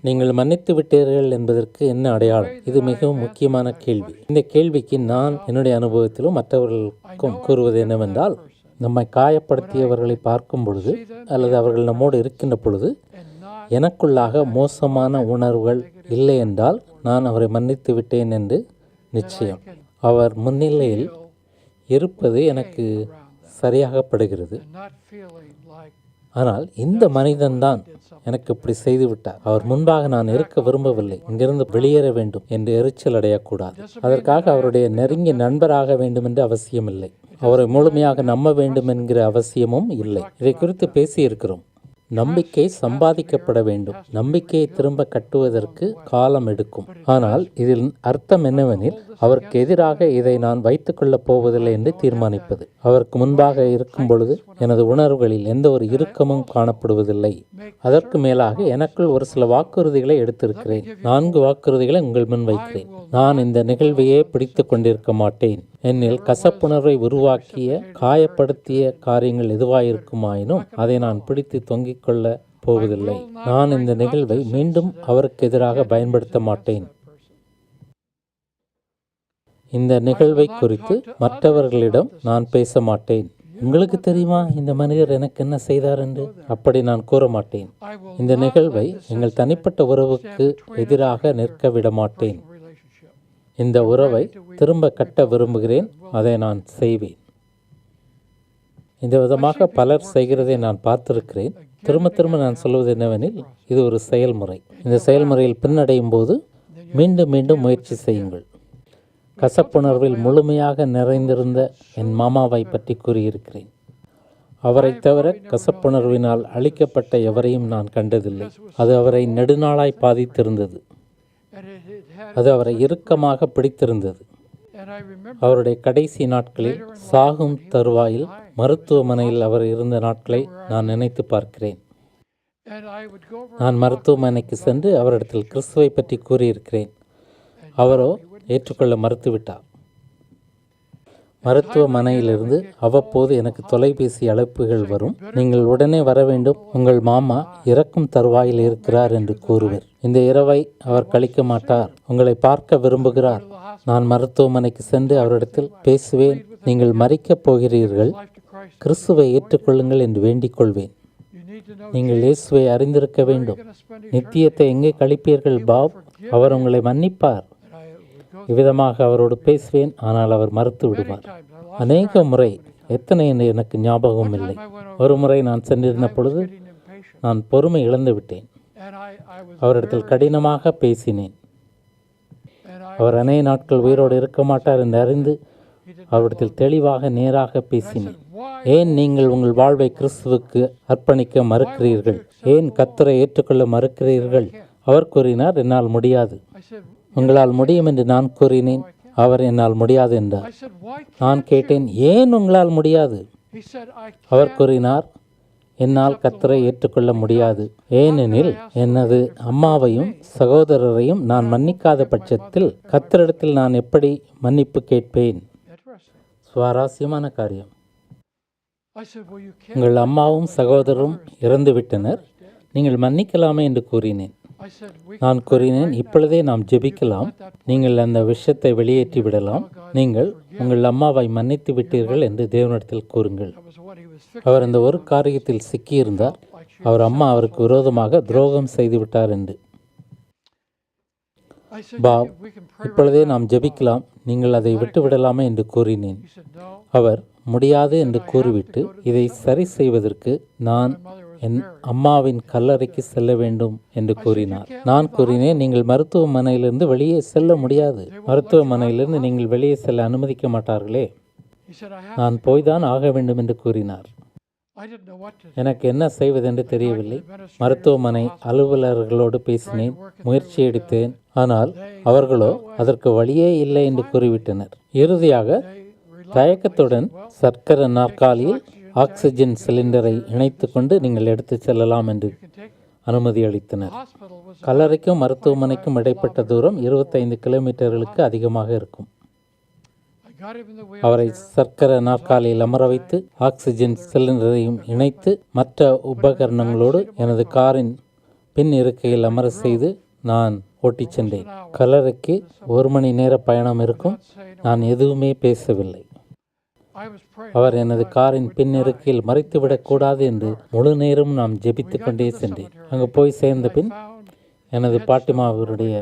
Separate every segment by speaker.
Speaker 1: நீங்கள் மன்னித்து விட்டீர்கள் என்பதற்கு என்ன அடையாளம்? இது மிகவும் முக்கியமான கேள்வி. இந்த கேள்விக்கு நான் என்னுடைய அனுபவத்திலும் மற்றவர்களுக்கும் கூறுவது என்னவென்றால், நம்மை காயப்படுத்தியவர்களை பார்க்கும் பொழுது அல்லது அவர்கள் நம்மோடு இருக்கின்ற பொழுது எனக்குள்ளாக மோசமான உணர்வுகள் இல்லை என்றால் நான் அவரை மன்னித்து விட்டேன் என்று நிச்சயம். அவர் முன்னிலையில் இருப்பது எனக்கு சரியாகப்படுகிறது. ஆனால் இந்த மனிதன்தான் எனக்கு இப்படி செய்துவிட்டார், அவர் முன்பாக நான் இருக்க விரும்பவில்லை, இங்கிருந்து வெளியேற வேண்டும் என்று எரிச்சல் அடையக்கூடாது. அதற்காக அவருடைய நெருங்கிய நண்பராக வேண்டும் என்று அவசியமில்லை. அவரை முழுமையாக நம்ப வேண்டும் என்கிற அவசியமும் இல்லை. இதை குறித்து பேசியிருக்கிறோம். நம்பிக்கை சம்பாதிக்கப்பட வேண்டும். நம்பிக்கையை திரும்ப கட்டுவதற்கு காலம் எடுக்கும். ஆனால் இதில் அர்த்தம் என்னவெனில், அவருக்கு எதிராக இதை நான் வைத்துக் கொள்ளப் போவதில்லை என்று தீர்மானிப்பது. அவருக்கு முன்பாக இருக்கும் பொழுது எனது உணர்வுகளில் எந்த ஒரு இறுக்கமும் காணப்படுவதில்லை. அதற்கு மேலாக எனக்குள் ஒரு சில வாக்குறுதிகளை எடுத்திருக்கிறேன். 4 வாக்குறுதிகளை உங்கள் முன் வைக்கிறேன். நான் இந்த நிகழ்வையே பிடித்து கொண்டிருக்க மாட்டேன். என்னில் கசப்புணர்வை உருவாக்கிய காயப்படுத்திய காரியங்கள் எதுவாயிருக்குமாயினும் அதை நான் பிடித்து தொங்கிக் கொள்ள போவதில்லை. நான் இந்த நிகழ்வை மீண்டும் அவருக்கு எதிராக பயன்படுத்த மாட்டேன். இந்த நிகழ்வை குறித்து மற்றவர்களிடம் நான் பேச மாட்டேன். உங்களுக்கு தெரியுமா இந்த மனிதர் எனக்கு என்ன செய்தார் என்று? அப்படி நான் கூற மாட்டேன். இந்த நிகழ்வை எங்கள் தனிப்பட்ட உறவுக்கு எதிராக நிற்க விட மாட்டேன். இந்த உறவை திரும்ப கட்ட விரும்புகிறேன். அதை நான் செய்வேன். இந்த விதமாக பலர் செய்கிறதை நான் பார்த்திருக்கிறேன். திரும்ப திரும்ப நான் சொல்வது என்னவெனில், இது ஒரு செயல்முறை. இந்த செயல்முறையில் பின்னடையும் போது மீண்டும் மீண்டும் முயற்சி செய்யுங்கள். கசப்புணர்வில் முழுமையாக நிறைந்திருந்த என் மாமாவை பற்றி கூறியிருக்கிறேன். அவரை தவிர கசப்புணர்வினால் அழிக்கப்பட்ட எவரையும் நான் கண்டதில்லை. அது அவரை நெடுநாளாய் பாதித்திருந்தது. அது அவரை இறுக்கமாக பிடித்திருந்தது. அவருடைய கடைசி நாட்களில் சாகும் தருவாயில் மருத்துவமனையில் அவர் இருந்த நாட்களை நான் நினைத்து பார்க்கிறேன். நான் மருத்துவமனைக்கு சென்று அவரிடத்தில் கிறிஸ்துவை பற்றி கூறியிருக்கிறேன். அவரோ ஏற்றுக்கொள்ள மறுத்துவிட்டார். மருத்துவமனையிலிருந்து அவ்வப்போது எனக்கு தொலைபேசி அழைப்புகள் வரும். நீங்கள் உடனே வர வேண்டும், உங்கள் மாமா இறக்கும் தருவாயில் இருக்கிறார் என்று கூறுவர். இந்த இரவை அவர் கழிக்க மாட்டார், உங்களை பார்க்க விரும்புகிறார். நான் மருத்துவமனைக்கு சென்று அவரிடத்தில் பேசுவேன். நீங்கள் மரிக்கப் போகிறீர்கள், கிறிஸ்துவை ஏற்றுக்கொள்ளுங்கள் என்று வேண்டிக் கொள்வேன். நீங்கள் இயேசுவை அறிந்திருக்க வேண்டும். நித்தியத்தை எங்கே கழிப்பீர்கள் பாப்? அவர் உங்களை மன்னிப்பார். இவ்விதமாக அவரோடு பேசுவேன். ஆனால் அவர் மறுத்து விடுவார். அநேக முறை, எத்தனை என்று எனக்கு ஞாபகம் இல்லை. ஒரு முறை நான் சென்றிருந்த பொழுது நான் பொறுமை இழந்து விட்டேன். அவரிடத்தில் கடினமாக பேசினேன். அவர் அநேக நாட்கள் உயிரோடு இருக்க மாட்டார் என்று அறிந்து அவரிடத்தில் தெளிவாக நேராக பேசினேன். ஏன் நீங்கள் உங்கள் வாழ்வை கிறிஸ்துவுக்கு அர்ப்பணிக்க மறுக்கிறீர்கள்? ஏன் கர்த்தரை ஏற்றுக்கொள்ள மறுக்கிறீர்கள்? அவர் கூறினார், என்னால் முடியாது. உங்களால் முடியும் என்று நான் கூறினேன். அவர் என்னால் முடியாது என்றார். நான் கேட்டேன், ஏன் உங்களால் முடியாது? அவர் கூறினார், என்னால் கர்த்தரை ஏற்றுக்கொள்ள முடியாது. ஏனெனில் எனது அம்மாவையும் சகோதரரையும் நான் மன்னிக்காத பட்சத்தில் கர்த்தரிடத்தில் நான் எப்படி மன்னிப்பு கேட்பேன்? சுவாரஸ்யமான காரியம். உங்கள் அம்மாவும் சகோதரரும் இறந்துவிட்டனர், நீங்கள் மன்னிக்கலாமே என்று கூறினேன். நான் கூறினேன், இப்பொழுதே நாம் ஜெபிக்கலாம். நீங்கள் அந்த விஷயத்தை வெளியேற்றி விடலாம். நீங்கள் உங்கள் அம்மாவை மன்னித்து விட்டீர்கள் என்று தேவனிடத்தில் கூறுங்கள். அவர் அந்த ஒரு காரியத்தில் சிக்கியிருந்தார். அவர் அம்மா அவருக்கு விரோதமாக துரோகம் செய்துவிட்டார் என்று. பாப், இப்பொழுதே நாம் ஜெபிக்கலாம். நீங்கள் அதை விட்டுவிடலாமே என்று கூறினேன். அவர் முடியாது என்று கூறிவிட்டு, இதை சரி செய்வதற்கு நான் என் அம்மாவின் கல்லறைக்கு செல்ல வேண்டும் என்று கூறினார். நான் கூறினேன், நீங்கள் மருத்துவமனையிலிருந்து வெளியே செல்ல முடியாது. மருத்துவமனையிலிருந்து நீங்கள் வெளியே செல்ல அனுமதிக்க மாட்டார்களே. நான் போய்தான் ஆக வேண்டும் என்று கூறினார். எனக்கு என்ன செய்வதென்று தெரியவில்லை. மருத்துவமனை அலுவலர்களோடு பேசினேன், முயற்சி எடுத்தேன். ஆனால் அவர்களோ அதற்கு வழியே இல்லை என்று கூறிவிட்டனர். இறுதியாக தயக்கத்துடன் சர்க்கரை நாற்காலியில் ஆக்சிஜன் சிலிண்டரை இணைத்து கொண்டு நீங்கள் எடுத்து செல்லலாம் என்று அனுமதி அளித்தனர். கல்லறைக்கும் மருத்துவமனைக்கும் இடைப்பட்ட தூரம் 25 கிலோமீட்டர்களுக்கு அதிகமாக இருக்கும். அவரை சர்க்கரை நாற்காலியில் அமர வைத்து ஆக்சிஜன் சிலிண்டரையும் இணைத்து மற்ற உபகரணங்களோடு எனது காரின் பின் இருக்கையில் அமர செய்து நான் ஓட்டிச் சென்றேன். கல்லறைக்கு 1 மணி நேர பயணம் இருக்கும். நான் எதுவுமே பேசவில்லை. அவர் எனது காரின் பின் இருக்கையில் மறைத்துவிடக் கூடாது என்று முழு நேரம் நாம் ஜெபித்து கொண்டே சென்றேன். அங்கு போய் சேர்ந்த பின் எனது பாட்டிமாவருடைய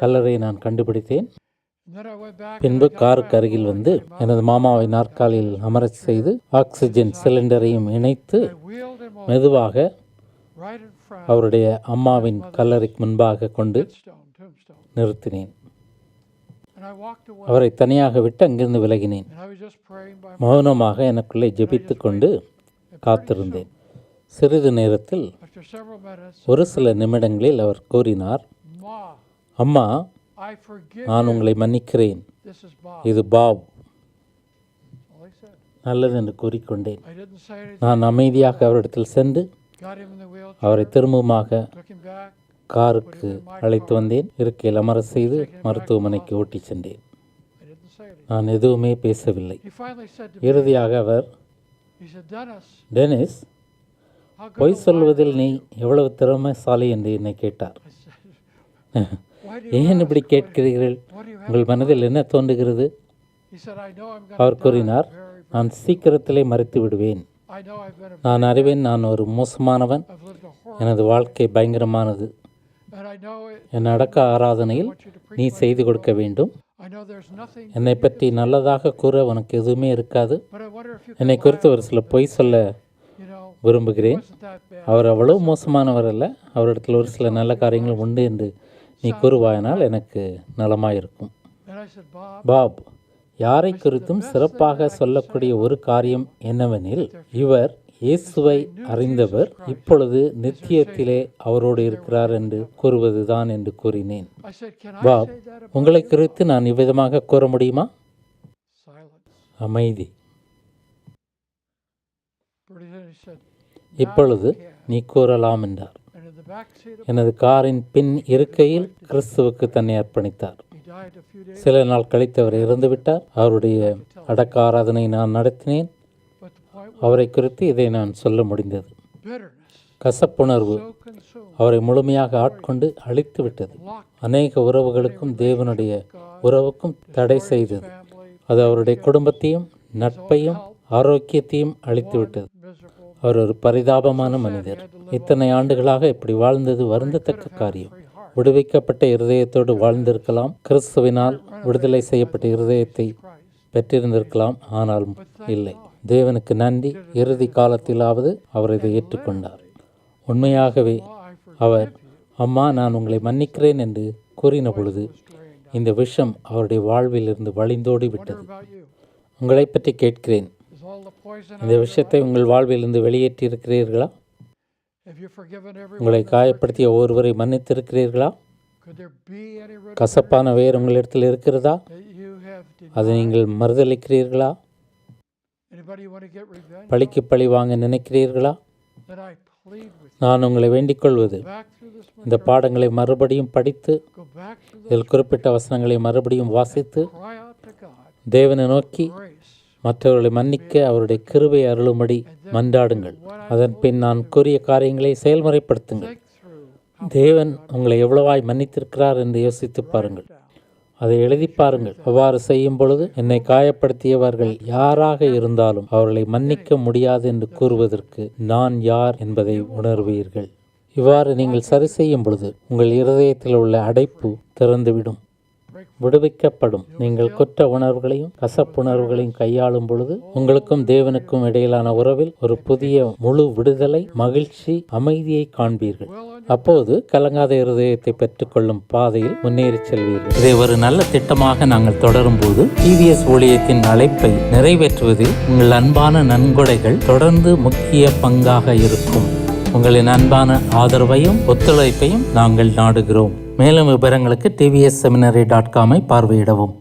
Speaker 1: கல்லறை நான் கண்டுபிடித்தேன். பின்பு காருக்கு அருகில் வந்து எனது மாமாவை நாற்காலியில் அமரச் செய்து ஆக்சிஜன் சிலிண்டரையும் இணைத்து மெதுவாக அவருடைய அம்மாவின் கல்லறைக்கு முன்பாக கொண்டு நிறுத்தினேன். அவரை தனியாக விட்டு அங்கிருந்து விலகினேன். மௌனமாக எனக்குள்ளே ஜெபித்து கொண்டு காத்திருந்தேன். சிறிது நேரத்தில் ஒரு சில நிமிடங்களில் அவர் கூறினார், அம்மா, நான் உங்களை மன்னிக்கிறேன். இது பாப். நல்லது என்று கூறிக்கொண்டேன். நான் அமைதியாக அவரிடத்தில் சென்று அவரை திரும்பமாக காருக்கு அழைத்து வந்தேன். இருக்கையில் அமர செய்து மருத்துவமனைக்கு ஓட்டிச் சென்றேன். நான் எதுவுமே பேசவில்லை. இறுதியாக அவர், டெனிஸ், பொய் சொல்வதில் நீ எவ்வளவு திறமைசாலி என்று என்னை கேட்டார். ஏன் இப்படி கேட்கிறீர்கள்? உங்கள் மனதில் என்ன தோன்றுகிறது? அவர் கூறினார், நான் சீக்கிரத்திலே மறைத்து விடுவேன். நான் அறிவேன், நான் ஒரு மோசமானவன். எனது வாழ்க்கை பயங்கரமானது. என் அடக்க ஆராதனையில் நீ செய்து கொடுக்க வேண்டும். என்னை பற்றி நல்லதாக கூற உனக்கு எதுவுமே இருக்காது. என்னை குறித்து ஒரு சில பொய் சொல்ல விரும்புகிறேன். அவர் அவ்வளவு மோசமானவர் அல்ல. அவரிடத்தில் ஒரு சில நல்ல காரியங்கள் உண்டு என்று நீ கூறுவாயினால் எனக்கு நலமாயிருக்கும். பாப், யாரை குறித்தும் சிறப்பாக சொல்லக்கூடிய ஒரு காரியம் என்னவெனில், இவர் இயேசுவை அறிந்தவர், இப்பொழுது நித்தியத்திலே அவரோடு இருக்கிறார் என்று கூறுவதுதான் என்று கூறினேன். பாப், உங்களை குறித்து நான் இவ்விதமாக கூற முடியுமா? அமைதி. இப்பொழுது நீ கூறலாம் என்றார். எனது காரின் பின் இருக்கையில் கிறிஸ்துவுக்கு தன்னை அர்ப்பணித்தார். சில நாள் கழித்து அவர் இறந்துவிட்டார். அவருடைய அடக்க ஆராதனை நான் நடத்தினேன். அவரை குறித்து இதை நான் சொல்ல முடிந்தது. கசப்புணர்வு அவரை முழுமையாக ஆட்கொண்டு அழித்து விட்டது. அநேக உறவுகளுக்கும் தேவனுடைய உறவுக்கும் தடை செய்தது. அது அவருடைய குடும்பத்தையும் நட்பையும் ஆரோக்கியத்தையும் அழித்து விட்டது. அவர் ஒரு பரிதாபமான மனிதர். இத்தனை ஆண்டுகளாக இப்படி வாழ்ந்தது வருந்தத்தக்க காரியம். விடுவிக்கப்பட்ட இருதயத்தோடு வாழ்ந்திருக்கலாம். கிறிஸ்துவினால் விடுதலை செய்யப்பட்ட இருதயத்தை பெற்றிருந்திருக்கலாம். ஆனால் இல்லை. தேவனுக்கு நன்றி, இறுதி காலத்திலாவது அவர் இதை ஏற்றுக்கொண்டார். உண்மையாகவே அவர், அம்மா, நான் உங்களை மன்னிக்கிறேன் என்று கூறின பொழுது இந்த விஷம் அவருடைய வாழ்வில் இருந்து வழிந்தோடி விட்டது. உங்களை பற்றி கேட்கிறேன். இந்த விஷயத்தை உங்கள் வாழ்விலிருந்து வெளியேற்றி இருக்கிறீர்களா? உங்களை காயப்படுத்திய ஒருவரை மன்னித்திருக்கிறீர்களா? கசப்பான வேர் உங்களிடத்தில் இருக்கிறதா? அதை நீங்கள் மறுதளிக்கிறீர்களா? பழிக்கு பழி வாங்க நினைக்கிறீர்களா? நான் உங்களை வேண்டிக் கொள்வது, இந்த பாடங்களை மறுபடியும் படித்து இதில் குறிப்பிட்ட வசனங்களை மறுபடியும் வாசித்து தேவனை நோக்கி மற்றவர்களை மன்னிக்க அவருடைய கிருபை அருளும்படி மன்றாடுங்கள். அதன் பின் நான் கூறிய காரியங்களை செயல்முறைப்படுத்துங்கள். தேவன் உங்களை எவ்வளவாய் மன்னித்திருக்கிறார் என்று யோசித்து பாருங்கள். அதை எழுதி பாருங்கள். அவ்வாறு செய்யும் பொழுது என்னை காயப்படுத்தியவர்கள் யாராக இருந்தாலும் அவர்களை மன்னிக்க முடியாது என்று கூறுவதற்கு நான் யார் என்பதை உணர்வீர்கள். இவ்வாறு நீங்கள் சரி செய்யும் பொழுது உங்கள் இருதயத்தில் உள்ள அடைப்பு திறந்துவிடும், விடுவிக்கப்படும். நீங்கள் குற்ற உணர்வுகளையும் கசப்புணர்வுகளையும் கையாளும் பொழுது உங்களுக்கும் தேவனுக்கும் இடையிலான உறவில் ஒரு புதிய முழு விடுதலை, மகிழ்ச்சி, அமைதியை காண்பீர்கள். அப்போது கலங்காத இருதயத்தை பெற்றுக்கொள்ளும் பாதையில் முன்னேறி செல்வீர்கள். இதை ஒரு நல்ல திட்டமாக நாங்கள் தொடரும் போது டிவிஎஸ் ஊழியத்தின் அழைப்பை நிறைவேற்றுவதில் உங்கள் அன்பான நன்கொடைகள் தொடர்ந்து முக்கிய பங்காக இருக்கும். உங்களின் அன்பான ஆதரவையும் ஒத்துழைப்பையும் நாங்கள் நாடுகிறோம். மேலும் விவரங்களுக்கு tvsseminary.com பார்வையிடவும்.